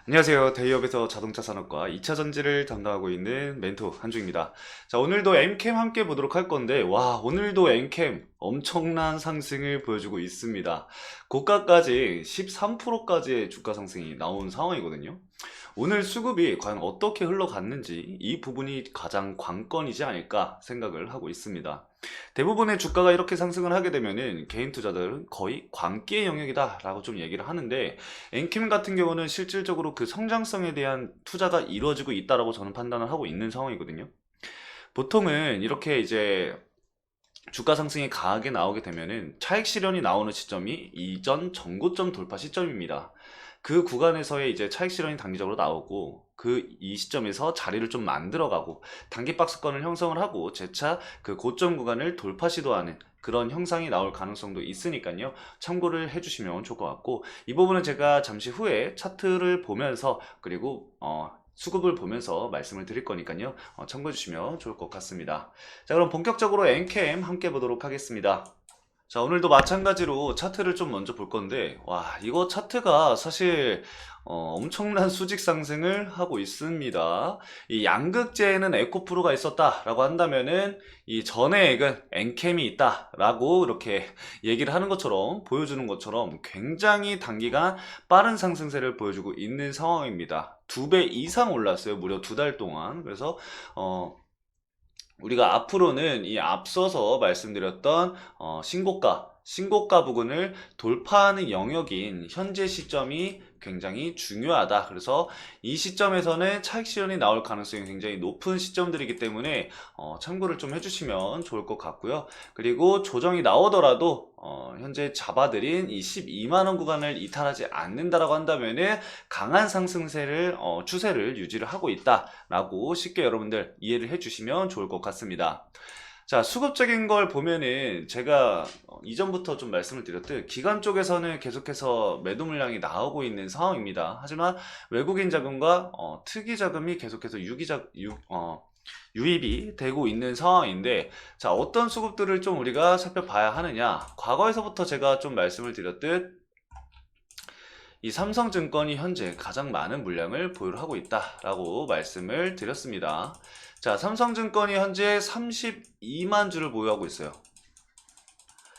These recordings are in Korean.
안녕하세요. 대기업에서 자동차 산업과 2차 전지를 담당하고 있는 멘토 한중입니다. 자, 오늘도 M캠 함께 보도록 할 건데, 와, 오늘도 M캠 엄청난 상승을 보여주고 있습니다. 고가까지 13%까지의 주가 상승이 나온 상황이거든요. 오늘 수급이 과연 어떻게 흘러갔는지 이 부분이 가장 관건이지 않을까 생각을 하고 있습니다. 대부분의 주가가 이렇게 상승을 하게 되면은 개인 투자들은 거의 광기의 영역이다 라고 좀 얘기를 하는데, 엔킴 같은 경우는 실질적으로 그 성장성에 대한 투자가 이루어지고 있다라고 저는 판단을 하고 있는 상황이거든요. 보통은 이렇게 이제 주가 상승이 강하게 나오게 되면은 차익 실현이 나오는 시점이 이전 전고점 돌파 시점입니다. 그 구간에서의 이제 차익 실현이 단기적으로 나오고, 이 시점에서 자리를 좀 만들어가고 단기 박스권을 형성을 하고 재차 그 고점 구간을 돌파 시도하는 그런 형상이 나올 가능성도 있으니까요. 참고를 해주시면 좋을 것 같고, 이 부분은 제가 잠시 후에 차트를 보면서 그리고 수급을 보면서 말씀을 드릴 거니까요. 참고해 주시면 좋을 것 같습니다. 자, 그럼 본격적으로 엔캠 함께 보도록 하겠습니다. 자, 오늘도 마찬가지로 차트를 좀 먼저 볼 건데, 와, 이거 차트가 사실 엄청난 수직 상승을 하고 있습니다. 이 양극재에는 에코프로가 있었다라고 한다면은 이 전해액은 엔캠이 있다라고 이렇게 얘기를 하는 것처럼, 보여주는 것처럼 굉장히 단기간 빠른 상승세를 보여주고 있는 상황입니다. 2배 이상 올랐어요. 무려 2달 동안. 그래서 우리가 앞으로는 이 앞서서 말씀드렸던 신고가 부근을 돌파하는 영역인 현재 시점이 굉장히 중요하다. 그래서 이 시점에서는 차익 실현이 나올 가능성이 굉장히 높은 시점들이기 때문에 참고를 좀 해주시면 좋을 것 같고요. 그리고 조정이 나오더라도 현재 잡아들인 이 12만원 구간을 이탈하지 않는다라고 한다면은 강한 상승세를 추세를 유지를 하고 있다라고 쉽게 여러분들 이해를 해주시면 좋을 것 같습니다. 자, 수급적인 걸 보면은 제가 이전부터 좀 말씀을 드렸듯 기관 쪽에서는 계속해서 매도 물량이 나오고 있는 상황입니다. 하지만 외국인 자금과 특이 자금이 계속해서 유입이 되고 있는 상황인데, 자, 어떤 수급들을 좀 우리가 살펴봐야 하느냐. 과거에서부터 제가 좀 말씀을 드렸듯 이 삼성증권이 현재 가장 많은 물량을 보유를 하고 있다라고 말씀을 드렸습니다. 자, 삼성증권이 현재 32만 주를 보유하고 있어요.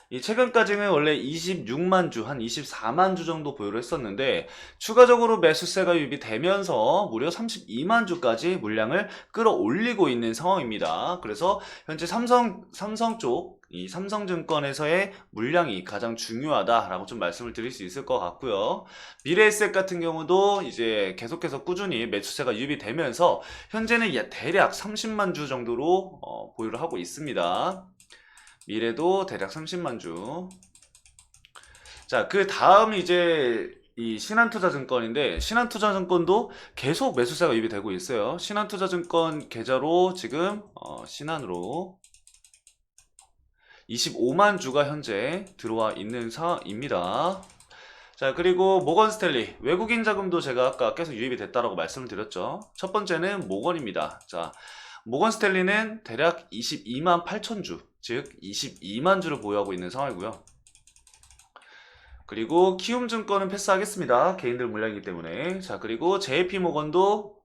이 최근까지는 원래 26만 주, 한 24만 주 정도 보유를 했었는데, 추가적으로 매수세가 유입이 되면서 무려 32만 주까지 물량을 끌어올리고 있는 상황입니다. 그래서 현재 삼성 쪽, 이 삼성증권에서의 물량이 가장 중요하다라고 좀 말씀을 드릴 수 있을 것 같고요. 미래에셋 같은 경우도 이제 계속해서 꾸준히 매수세가 유입이 되면서 현재는 대략 30만 주 정도로 보유를 하고 있습니다. 미래도 대략 30만 주. 자, 그 다음 이제 이 신한투자증권인데, 신한투자증권도 계속 매수세가 유입이 되고 있어요. 신한투자증권 계좌로 지금 신한으로 25만 주가 현재 들어와 있는 상황입니다. 자, 그리고 모건스탠리 외국인 자금도 제가 아까 계속 유입이 됐다라고 말씀을 드렸죠. 첫 번째는 모건입니다. 자, 모건스탠리는 대략 22만 8천 주, 즉 22만 주를 보유하고 있는 상황이고요. 그리고 키움증권은 패스하겠습니다. 개인들 물량이기 때문에. 자, 그리고 JP모건도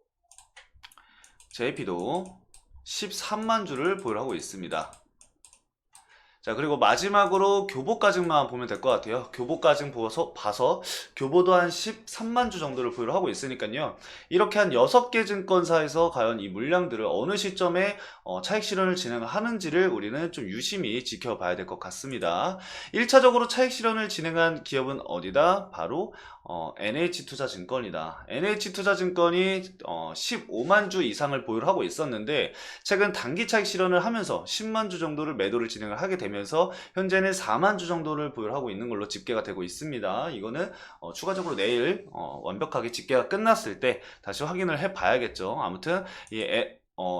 JP도 13만 주를 보유하고 있습니다. 자, 그리고 마지막으로 교보까지만 보면 될 것 같아요. 교보까지 봐서 교보도 한 13만 주 정도를 보유를 하고 있으니까요. 이렇게 한 6개 증권사에서 과연 이 물량들을 어느 시점에 차익 실현을 진행하는지를 우리는 좀 유심히 지켜봐야 될 것 같습니다. 1차적으로 차익 실현을 진행한 기업은 어디다? 바로 NH투자증권이다. NH투자증권이 15만 주 이상을 보유를 하고 있었는데, 최근 단기 차익 실현을 하면서 10만 주 정도를 매도를 진행을 하게 되면서 현재는 4만 주 정도를 보유를 하고 있는 걸로 집계가 되고 있습니다. 이거는 추가적으로 내일 완벽하게 집계가 끝났을 때 다시 확인을 해 봐야겠죠. 아무튼 이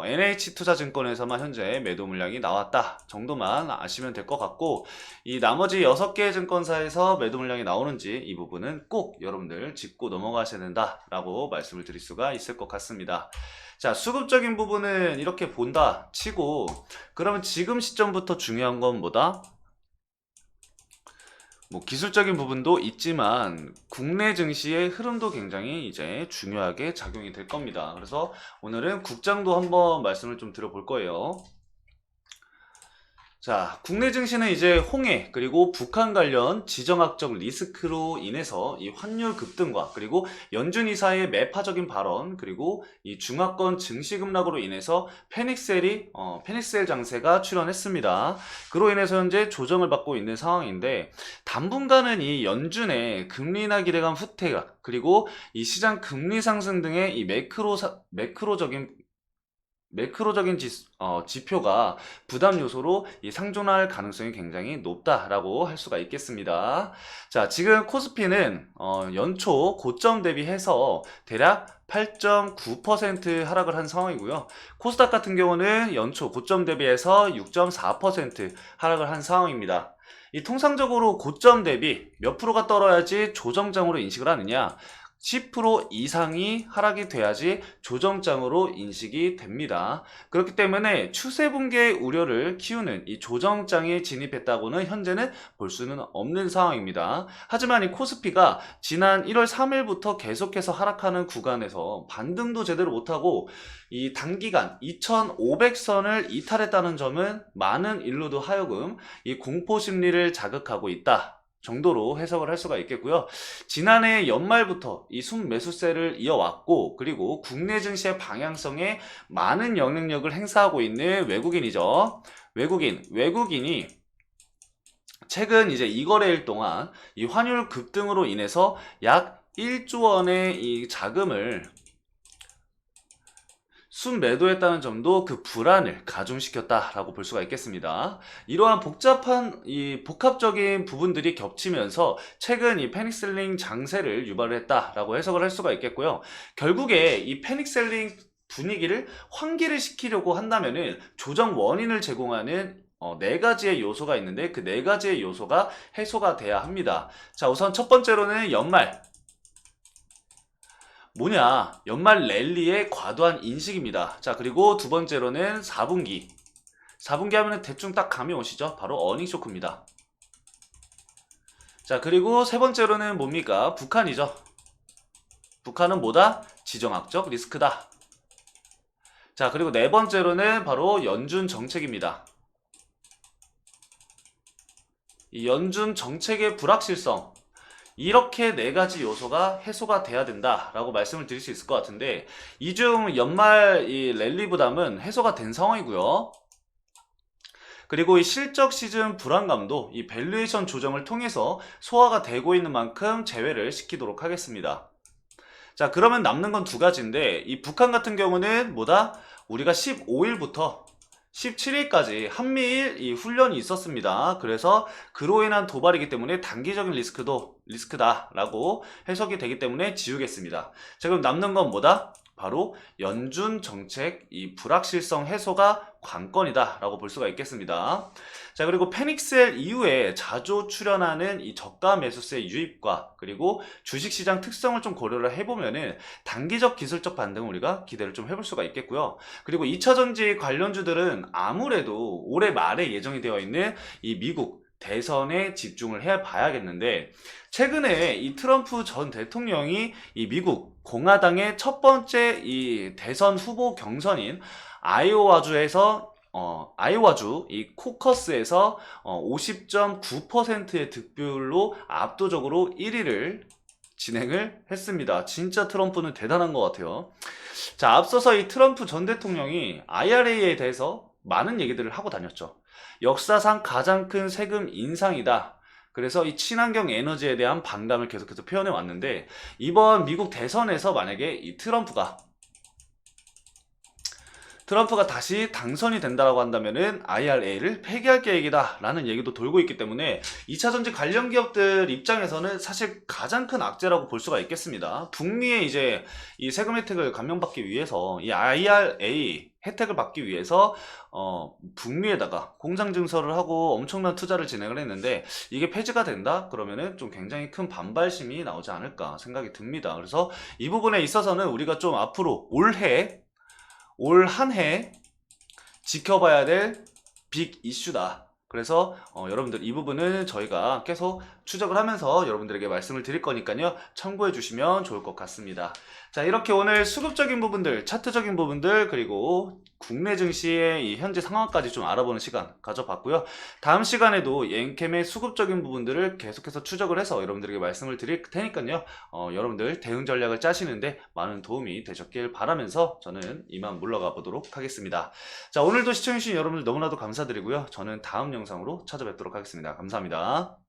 NH투자증권에서만 현재 매도 물량이 나왔다 정도만 아시면 될 것 같고, 이 나머지 6개 증권사에서 매도 물량이 나오는지 이 부분은 꼭 여러분들 짚고 넘어가셔야 된다라고 말씀을 드릴 수가 있을 것 같습니다. 자, 수급적인 부분은 이렇게 본다 치고, 그러면 지금 시점부터 중요한 건 뭐다? 뭐 기술적인 부분도 있지만 국내 증시의 흐름도 굉장히 이제 중요하게 작용이 될 겁니다. 그래서 오늘은 국장도 한번 말씀을 좀 드려볼 거예요. 자, 국내 증시는 이제 홍해 그리고 북한 관련 지정학적 리스크로 인해서 이 환율 급등과 그리고 연준 이사의 매파적인 발언 그리고 이 중화권 증시 급락으로 인해서 패닉셀 장세가 출현했습니다. 그로 인해서 현재 조정을 받고 있는 상황인데 당분간은 이 연준의 금리 인하 기대감 후퇴가 그리고 이 시장 금리 상승 등의 이 매크로적인 지표가 부담 요소로 이 상존할 가능성이 굉장히 높다라고 할 수가 있겠습니다. 자, 지금 코스피는 연초 고점 대비해서 대략 8.9% 하락을 한 상황이고요. 코스닥 같은 경우는 연초 고점 대비해서 6.4% 하락을 한 상황입니다. 이 통상적으로 고점 대비 몇 프로가 떨어야지 조정장으로 인식을 하느냐? 10% 이상이 하락이 돼야지 조정장으로 인식이 됩니다. 그렇기 때문에 추세 붕괴 우려를 키우는 이 조정장에 진입했다고는 현재는 볼 수는 없는 상황입니다. 하지만 이 코스피가 지난 1월 3일부터 계속해서 하락하는 구간에서 반등도 제대로 못하고 이 단기간 2500선을 이탈했다는 점은 많은 일로도 하여금 이 공포 심리를 자극하고 있다 정도로 해석을 할 수가 있겠고요. 지난해 연말부터 이 순매수세를 이어왔고 그리고 국내 증시의 방향성에 많은 영향력을 행사하고 있는 외국인이죠. 외국인이 최근 이제 이 거래일 동안 이 환율 급등으로 인해서 약 1조 원의 이 자금을 순매도했다는 점도 그 불안을 가중시켰다라고 볼 수가 있겠습니다. 이러한 복합적인 부분들이 겹치면서 최근 이 패닉셀링 장세를 유발을 했다라고 해석을 할 수가 있겠고요. 결국에 이 패닉셀링 분위기를 환기를 시키려고 한다면은 조정 원인을 제공하는 네 가지의 요소가 있는데 그 네 가지의 요소가 해소가 돼야 합니다. 자, 우선 첫 번째로는 연말 랠리의 과도한 인식입니다. 자, 그리고 두 번째로는 4분기 하면은 대충 딱 감이 오시죠? 바로 어닝 쇼크입니다. 자, 그리고 세 번째로는 뭡니까? 북한이죠. 북한은 뭐다? 지정학적 리스크다. 자, 그리고 네 번째로는 바로 연준 정책입니다. 이 연준 정책의 불확실성, 이렇게 네 가지 요소가 해소가 돼야 된다라고 말씀을 드릴 수 있을 것 같은데 이 중 연말 이 랠리 부담은 해소가 된 상황이고요. 그리고 이 실적 시즌 불안감도 이 밸류에이션 조정을 통해서 소화가 되고 있는 만큼 제외를 시키도록 하겠습니다. 자, 그러면 남는 건 두 가지인데 이 북한 같은 경우는 뭐다? 우리가 15일부터 17일까지 한미일 이 훈련이 있었습니다. 그래서 그로 인한 도발이기 때문에 단기적인 리스크다라고 해석이 되기 때문에 지우겠습니다. 자, 그럼 남는 건 뭐다? 바로 연준 정책 이 불확실성 해소가 관건이다라고 볼 수가 있겠습니다. 자, 그리고 패닉셀 이후에 자주 출현하는 이 저가 매수세 유입과 그리고 주식시장 특성을 좀 고려를 해보면은 단기적 기술적 반등을 우리가 기대를 좀 해볼 수가 있겠고요. 그리고 2차전지 관련주들은 아무래도 올해 말에 예정이 되어 있는 이 미국 대선에 집중을 해 봐야겠는데 최근에 이 트럼프 전 대통령이 이 미국 공화당의 첫 번째 이 대선 후보 경선인 아이오와주 이 코커스에서 50.9%의 득표율로 압도적으로 1위를 진행을 했습니다. 진짜 트럼프는 대단한 것 같아요. 자, 앞서서 이 트럼프 전 대통령이 IRA에 대해서 많은 얘기들을 하고 다녔죠. 역사상 가장 큰 세금 인상이다. 그래서 이 친환경 에너지에 대한 반감을 계속해서 표현해 왔는데 이번 미국 대선에서 만약에 이 트럼프가 다시 당선이 된다라고 한다면은 IRA를 폐기할 계획이다 라는 얘기도 돌고 있기 때문에 2차전지 관련 기업들 입장에서는 사실 가장 큰 악재라고 볼 수가 있겠습니다. 북미의 이제 이 세금 혜택을 감면받기 위해서 이 IRA 혜택을 받기 위해서 북미에다가 공장 증설을 하고 엄청난 투자를 진행을 했는데 이게 폐지가 된다? 그러면은 좀 굉장히 큰 반발심이 나오지 않을까 생각이 듭니다. 그래서 이 부분에 있어서는 우리가 좀 앞으로 올 한 해 지켜봐야 될 빅 이슈다 그래서 여러분들 이 부분은 저희가 계속 추적을 하면서 여러분들에게 말씀을 드릴 거니까요. 참고해 주시면 좋을 것 같습니다. 자, 이렇게 오늘 수급적인 부분들, 차트적인 부분들, 그리고 국내 증시의 이 현재 상황까지 좀 알아보는 시간 가져봤고요. 다음 시간에도 이 엔캠의 수급적인 부분들을 계속해서 추적을 해서 여러분들에게 말씀을 드릴 테니까요. 여러분들 대응 전략을 짜시는데 많은 도움이 되셨길 바라면서 저는 이만 물러가 보도록 하겠습니다. 자, 오늘도 시청해주신 여러분들 너무나도 감사드리고요. 저는 다음 영상으로 찾아뵙도록 하겠습니다. 감사합니다.